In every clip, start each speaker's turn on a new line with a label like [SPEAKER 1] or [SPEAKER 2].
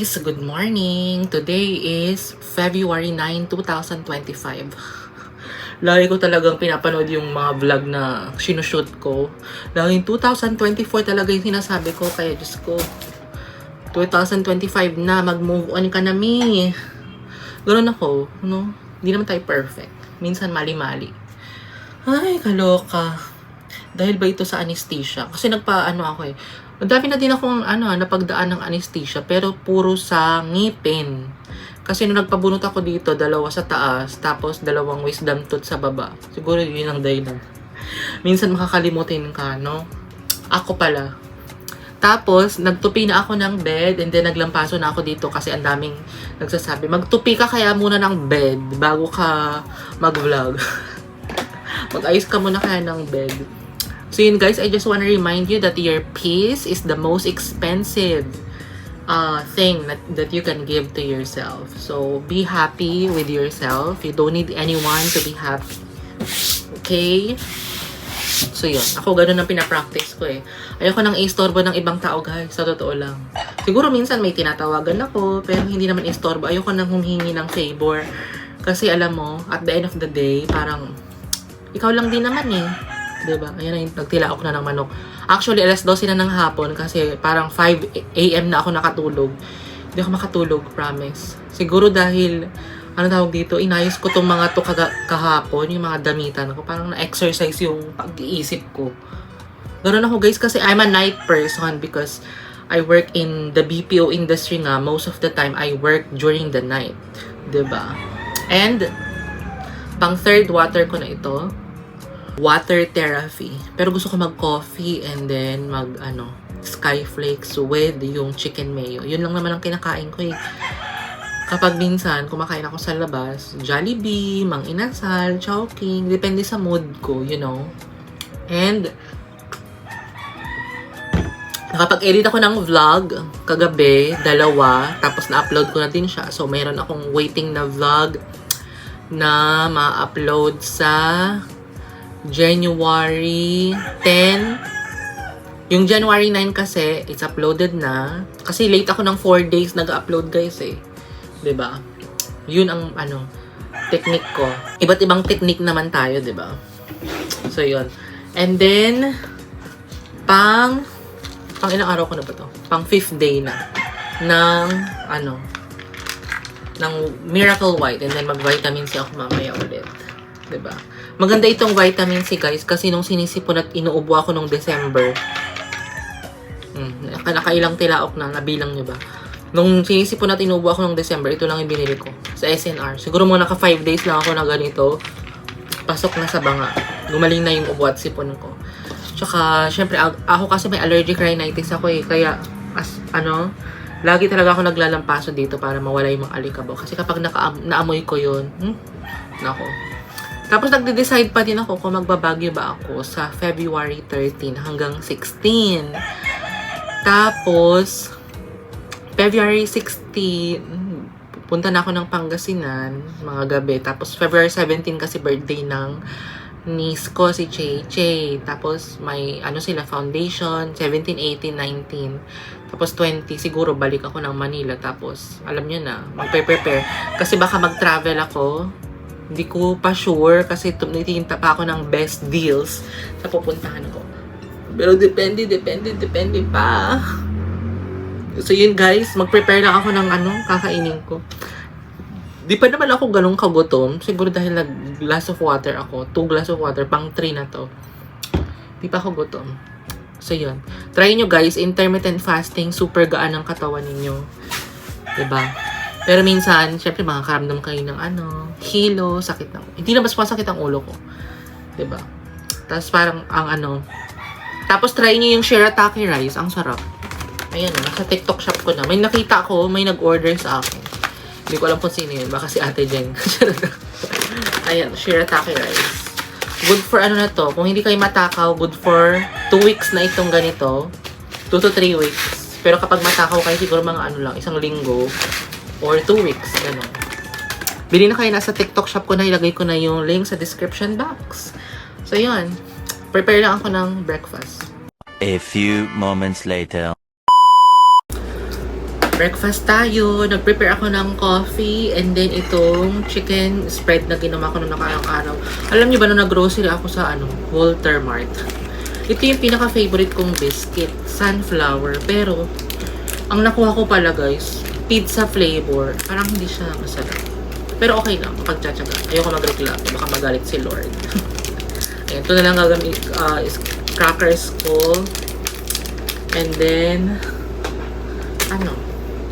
[SPEAKER 1] guys! Good morning! Today is February 9, 2025. Lagi ko talagang pinapanood yung mga vlog na sinushoot ko. Laging 2024 talaga yung sinasabi ko. Kaya Diyos ko, 2025 na, mag-move on ka na, mi. Ganun ako, no? Hindi naman tayo perfect. Minsan mali-mali. Ay, kaloka. Dahil ba ito sa anesthesia? Kasi ako eh. Madami na din akong napagdaan ng anesthesia, pero puro sa ngipin. Kasi nung nagpabunot ako dito, 2 sa taas, tapos 2 wisdom tooth sa baba. Siguro yun ang dahilan. Minsan makakalimutin ka, no? Ako pala. Tapos, nagtupi na ako ng bed, and then naglampaso na ako dito kasi ang daming nagsasabi, magtupi ka kaya muna ng bed bago ka mag-vlog. Mag-ayos ka muna kaya ng bed. So yun guys, I just want to remind you that your peace is the most expensive thing that you can give to yourself. So be happy with yourself. You don't need anyone to be happy. Okay? So yun, ako ganun ang pinapractice ko eh. Ayoko nang istorbo ng ibang tao guys, sa totoo lang. Siguro minsan may tinatawagan ako, pero hindi naman istorbo. Ayoko nang humingi ng favor. Kasi alam mo, at the end of the day, parang ikaw lang din naman eh. Diba? Ayan na yung nagtilaok na ng manok. Actually, alas 12 na ng hapon kasi parang 5 AM na ako nakatulog. Hindi ako makatulog, promise. Siguro dahil, tawag dito, inayos ko tong mga to kahapon, yung mga damitan ko. Parang na-exercise yung pag-iisip ko. Ganoon ako guys kasi I'm a night person because I work in the BPO industry nga. Most of the time, I work during the night. Diba? And, pang third water ko na ito. Water therapy. Pero gusto ko mag-coffee and then skyflakes with yung chicken mayo. Yun lang naman ang kinakain ko eh. Kapag minsan, kumakain ako sa labas, Jollibee, Mang Inasal, Chowking, depende sa mood ko, you know. And, nakapag-edit ako ng vlog kagabi, 2, tapos na-upload ko na din siya. So, mayroon akong waiting na vlog na ma-upload sa January 10. Yung January 9 kasi, it's uploaded na. Kasi late ako ng 4 days nag-upload guys eh. 'Di ba? Yun ang technique ko. Iba't ibang technique naman tayo, 'di ba? So yun. And then pang ilang araw ko na ba to? Pang 5th day na ng ng Miracle White, and then mag-vitamin C ako mamaya ulit. 'Di ba? Maganda itong vitamin C guys kasi nung sinisipon at inuubo ako nung December. Nakailang tilaok na, nabilang nyo ba? Nung sinisipon at inuubo ako nung December, ito lang yung binili ko sa SNR. Siguro mga naka 5 days lang ako na ganito. Pasok na sa banga. Gumaling na yung ubo at sipon ko. Tsaka, syempre, ako kasi may allergic rhinitis ako eh. Kaya, lagi talaga ako naglalampaso dito para mawala yung mga alikabok. Kasi kapag naamoy ko yun, nako. Tapos nagde-decide pa din ako kung magbabagyo ba ako sa February 13 hanggang 16. Tapos, February 16, punta na ako ng Pangasinan, mga gabi. Tapos, February 17 kasi birthday ng niece ko, si Che. Tapos, may sila, foundation, 17, 18, 19. Tapos, 20, siguro balik ako ng Manila. Tapos, alam nyo na, magpe-prepare. Kasi baka mag-travel ako. Hindi ko pa sure kasi tinitinta pa ako ng best deals sa pupuntahan ko. Pero depende pa. So yun guys, mag-prepare lang ako ng kakainin ko. Di pa naman ako ganun kagutom. Siguro dahil nag-glass of water ako. 2 glass of water, pang 3 na to. Di pa ako gutom. So yun. Try nyo guys, intermittent fasting, super gaan ang katawan ninyo. Diba? Pero minsan, syempre makakaramdam kayo ng hilo, sakit ng hindi na mas masakit ang ulo ko. 'Di ba? Tapos parang tapos try niyo yung shirataki rice, ang sarap. Ayan, nasa TikTok shop ko na. May nakita ko, may nag-order sa akin. Hindi ko alam kung sino yun, baka si Ate Jen. Ayan, shirataki rice. Good for na to, kung hindi kayo matakaw, good for 2 weeks na itong ganito. 2 to 3 weeks. Pero kapag matakaw kayo, siguro mga lang, 1 linggo. Or 2 weeks, gano'n. Bili na kayo nasa TikTok shop ko na, ilagay ko na yung link sa description box. So, yun. Prepare lang ako ng breakfast.
[SPEAKER 2] A few moments later.
[SPEAKER 1] breakfast tayo. Nag-prepare ako ng coffee and then itong chicken spread na ginawa ko nung nakaraang araw. Alam niyo ba nung nag-grocery ako sa Walter Mart? Ito yung pinaka-favorite kong biscuit, sunflower. Pero, ang nakuha ko pala guys, pizza flavor. Parang hindi siya masarap. Pero okay lang, mapagtsatsaga. Ayoko magreklamo, baka magalit si Lord. Ayan, ito na lang gagamit, is crackers ko. And then,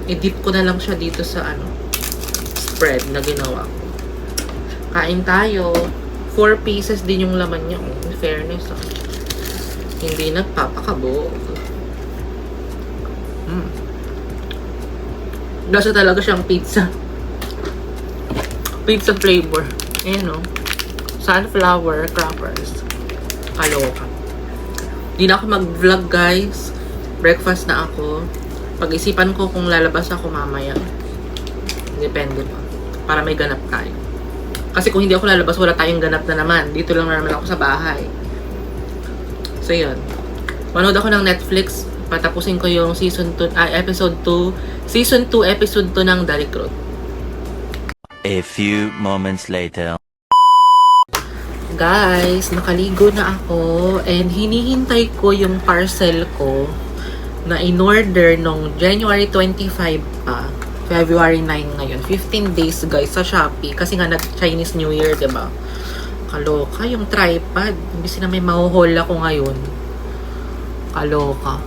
[SPEAKER 1] i-dip ko na lang siya dito sa spread na ginawa ko. Kain tayo. 4 pieces din yung laman niya. In fairness, hindi nagpapakabog. Lasa talaga siyang pizza. Pizza flavor. Ayan sunflower crackers. Kaloka. Di na ako mag-vlog guys. Breakfast na ako. Pag-isipan ko kung lalabas ako mamaya. Depende pa. Para may ganap tayo. Kasi kung hindi ako lalabas, wala tayong ganap na naman. Dito lang naman ako sa bahay. So, yun. Manood ako ng Netflix. Patapusin ko yung episode 2. Season 2, episode 2 ng The Recruit.
[SPEAKER 2] A few moments later.
[SPEAKER 1] Guys, nakaligo na ako. And hinihintay ko yung parcel ko na in-order nung January 25 pa. February 9 ngayon. 15 days guys sa Shopee. Kasi nga nag-Chinese New Year, diba? Kaloka. Yung tripod. Imbis na may mahuhol ako ngayon. Kaloka.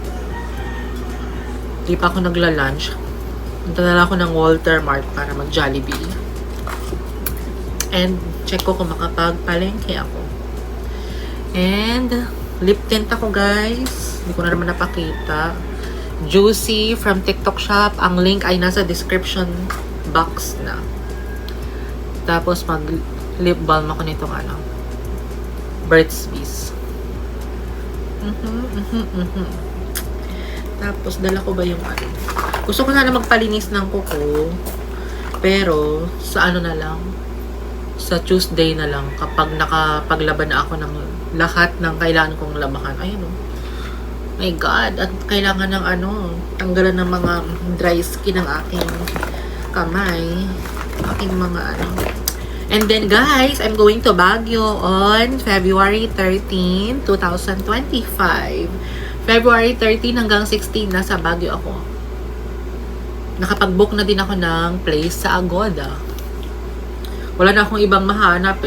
[SPEAKER 1] Di pa ako nagla-lunch. Punta na lang ako ng Walter Mart para mag-Jollibee. And check ko kung makapagpalengke ako. And lip tint ako guys. Hindi ko na naman napakita. Juicy from TikTok shop. Ang link ay nasa description box na. Tapos mag lip balm ako nitong Burt's Bees. Tapos dala ko ba yung gusto ko sana magpalinis ng kuko. Pero sa na lang. Sa Tuesday na lang kapag nakapaglaban na ako ng lahat ng kailangan kong labahan. Ayun my God, at kailangan ng tanggalan ng mga dry skin ng aking kamay, aking mga And then guys, I'm going to Baguio on February 13, 2025. February 13 hanggang 16 nasa Baguio ako. Nakapag-book na din ako ng place sa Agoda. Wala na akong ibang mahanap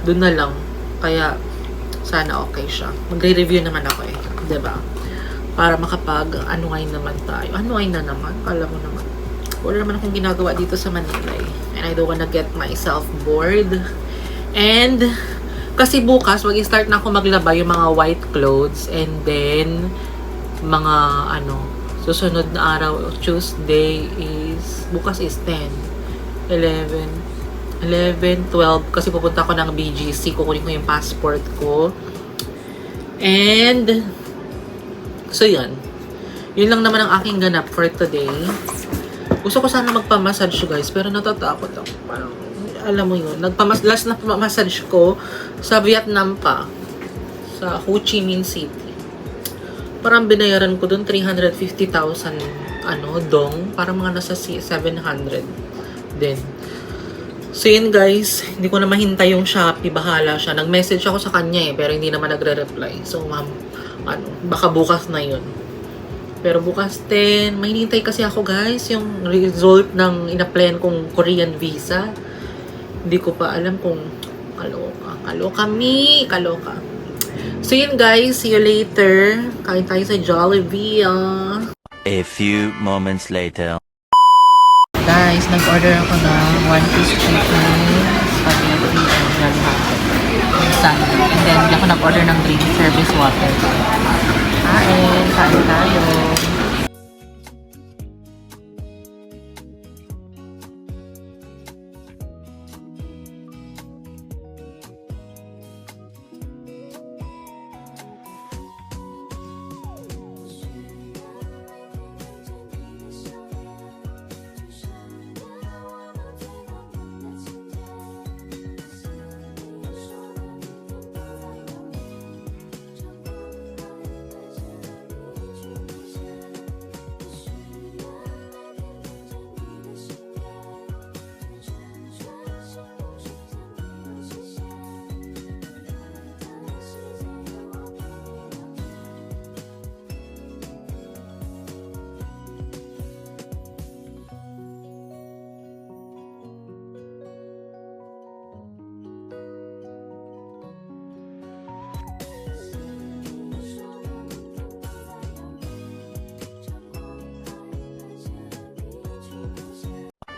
[SPEAKER 1] Doon na lang. Kaya sana okay siya. Magre-review naman ako diba? Para makapag-anuay naman tayo. Anuay na naman. Kala mo naman. Wala naman akong ginagawa dito sa Manila And I don't wanna get myself bored. And kasi bukas, mag-start na ako maglaba yung mga white clothes. And then, mga susunod na araw, Tuesday is, bukas is 10, 11, 12. Kasi pupunta ako ng BGC. Kukunin ko yung passport ko. And so, yun. Yun lang naman ang aking ganap for today. Gusto ko sana magpamassage, guys. Pero natatakot ako. Parang, alam mo yun. Last na massage ko sa Vietnam pa. Sa Ho Chi Minh City. Parang binayaran ko dun 350,000 dong. Parang mga nasa 700 din. So, yun guys. Hindi ko na mahintay yung Shopee. Bahala siya. Nag-message ako sa kanya pero hindi naman nagre-reply. So, ma'am, baka bukas na yun. Pero bukas 10, may hinintay kasi ako guys, yung result ng ina-plan kong Korean visa. Hindi ko pa alam kung kaloka. So yun guys, see you later. Kain tayo sa Jollibee.
[SPEAKER 2] A few moments later.
[SPEAKER 1] Guys, nag-order ako ng 1-piece chicken, spaghetti, and Jollibee. And then, hindi ako nag-order ng drink service water. Kain tayo.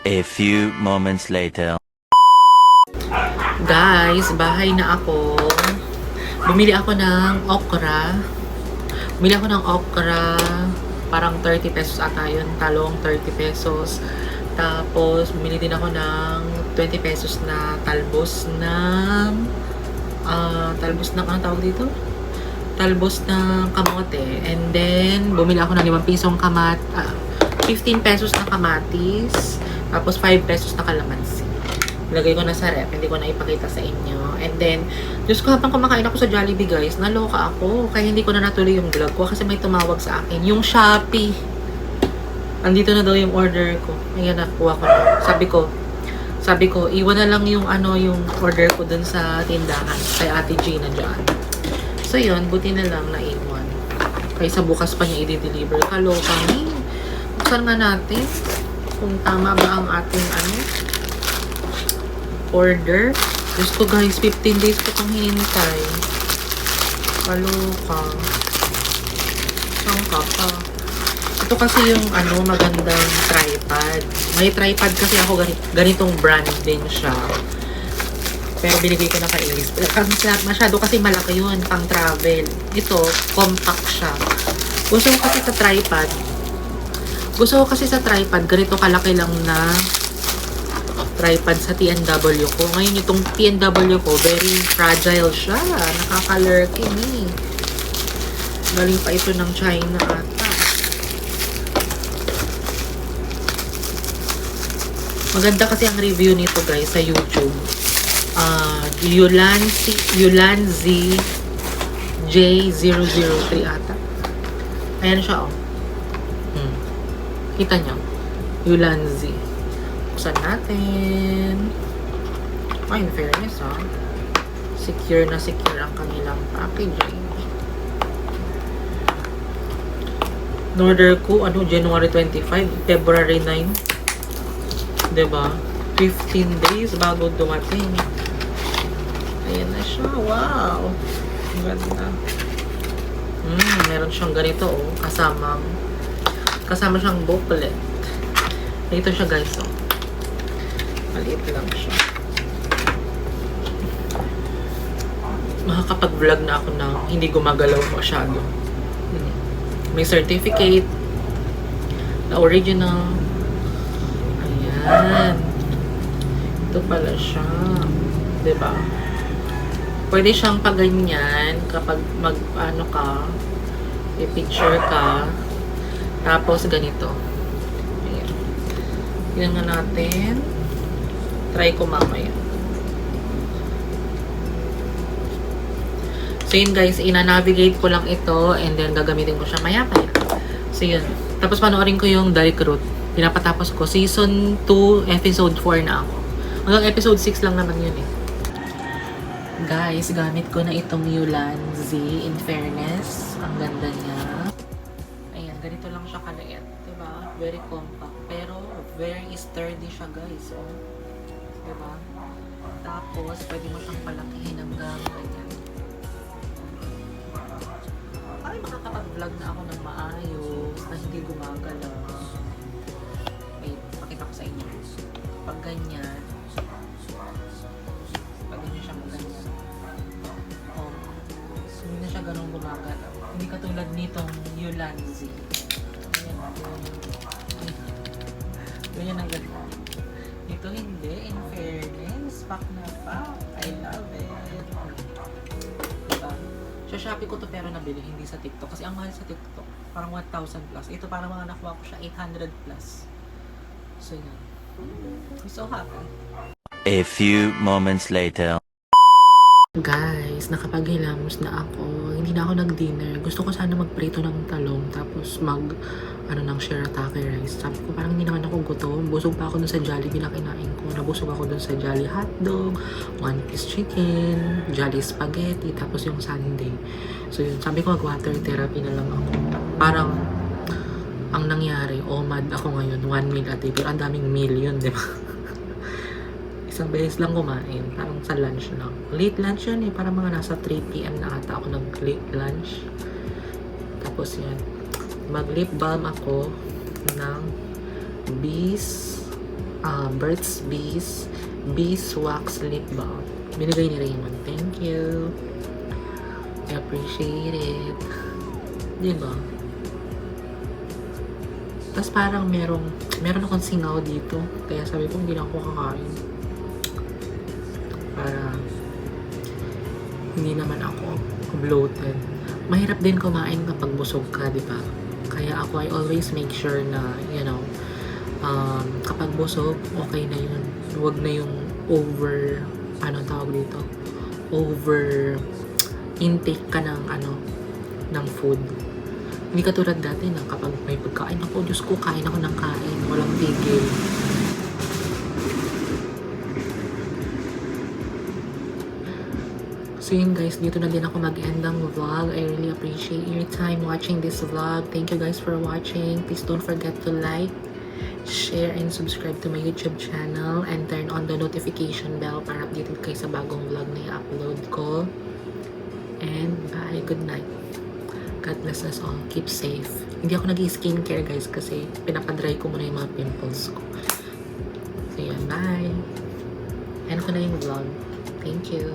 [SPEAKER 2] A few moments later.
[SPEAKER 1] Guys, bahay na ako. Bumili ako ng okra. Parang 30 pesos ata yun. Talong, 30 pesos. Tapos, bumili din ako ng 20 pesos na talbos ng ano tawag dito? Talbos ng kamote. And then, bumili ako ng 5 pisong 15 pesos na kamatis. Tapos, 5 pesos na kalamansi. Lagay ko na sa rep. Hindi ko na ipakita sa inyo. And then, Diyos ko, habang kumakain ako sa Jollibee, guys, naloka ako. Kaya hindi ko na natuloy yung vlog ko kasi may tumawag sa akin. Yung Shopee. Andito na daw yung order ko. Ayan, nakuha ko na. Sabi ko, iwan na lang yung yung order ko dun sa tindahan. Kay Ate Gina dyan. So, yun. Buti na lang naiwan. Kaysa bukas pa niya i-deliver. Kaloka ni. Buksan nga natin kung tama ba ang ating order. Diyos ko, guys. 15 days ko itong hinintay. Kaloka. Saan ka pa? Ito kasi yung magandang tripod. May tripod kasi ako ganitong brand din siya. Pero binigay ko na kay Ace. Masyado kasi malaki yun pang travel. Ito, compact siya. Gusto ko kasi sa tripod, ganito kalaki lang na tripod sa TNW ko. Ngayon itong TNW ko, very fragile siya. Nakakalurking eh. Galing pa ito ng China ata. Maganda kasi ang review nito, guys, sa YouTube. Yulanzi J003 ata. Ayan siya, oh. Kita nyo? Yulanzi. Buksan natin. Ay, in fairness, ha. Secure na secure ang kanilang packaging. Order ko, January 25, February 9. Diba? 15 days bago dumating. Ayan na siya. Wow! Ang ganda. Meron siyang ganito, oh. Kasama siyang booklet. Dito siya, guys, oh. Maliit lang siya. Makakapag-vlog na ako na hindi gumagalaw masyado. May certificate. The original. Ayan. Ito pala siya. Diba? Pwede siyang paganyan kapag i-picture ka. Tapos ganito. Ayan. Tingnan nga natin. Try ko mamaya. So yun, guys, ina-navigate ko lang ito and then gagamitin ko siya maya-maya. So yun. Tapos panoorin ko yung Dark Root. Pinapatapos ko. Season 2, episode 4 na ako. Hanggang episode 6 lang naman yun eh. Guys, gamit ko na itong Yulanzi. In fairness, ang ganda niya. Ayan, ganito lang siya kaliit. Diba? Very compact. Pero, very sturdy siya, guys. Oh. Diba? Tapos, pwede mo siyang palakihin hanggang ganyan. Ay, makakapag-vlog na ako ng maayos na hindi gumagalaw. Wait, pakita ko sa inyo. Pag ganyan, pwede nyo siyang ganyan. Oh, hindi na siya ganun gumagalaw. Hindi katulad nitong Yulanzi. Ganyan ang ganda. Ito hindi, in fairness, pack na pack. I love it. Diba? Sa Shopee ko to pero nabili, hindi sa TikTok. Kasi ang mahal sa TikTok, parang 1,000 plus. Ito parang mga nakuha ko siya, 800 plus. So yun. I'm so happy.
[SPEAKER 2] A few moments later.
[SPEAKER 1] Guys, nakapaghilamos na ako. Hindi na ako nag-dinner. Gusto ko sana magprito ng talong tapos ng shirataki rice. Sabi ko parang hindi naman ako gutom. Busog pa ako dun sa Jollibee na kinain ko. Nabusog ako dun sa Jolly Hotdog, One Piece Chicken, Jolly Spaghetti, tapos yung sundae. So yun, sabi ko mag-water therapy na lang ako. Parang ang nangyari, OMAD ako ngayon, 1 meal a day. Pero ang daming meal yun, di ba? Isang beses lang kumain. Parang sa lunch lang. Late lunch yan eh. Parang mga nasa 3 p.m. na ata ako nag-late lunch. Tapos yan. Mag-lip balm ako ng Bees Burt's Bees Beeswax Lip Balm. Binigay ni Raymond. Thank you. I appreciate it. Diba? Tapos parang meron akong singaw dito. Kaya sabi ko, hindi na ako kakain. Para hindi naman ako bloated. Mahirap din kumain kapag busog ka, di ba? Kaya ako, I always make sure na, kapag busog, okay na yun. Huwag na yung over, tawag dito? Over intake ka ng food. Hindi katulad dati na kapag may pagkain ako, Diyos ko, kain ako ng kain. Walang tigil. So yun guys, dito na din ako mag-end ng vlog. I really appreciate your time watching this vlog. Thank you guys for watching. Please don't forget to like, share, and subscribe to my YouTube channel and turn on the notification bell para updated kayo sa bagong vlog na i-upload ko. And bye. Good night. God bless us all. Keep safe. Hindi ako nag-skincare guys kasi pinapadry ko muna yung mga pimples ko. So yan, bye. End ko na yung vlog. Thank you.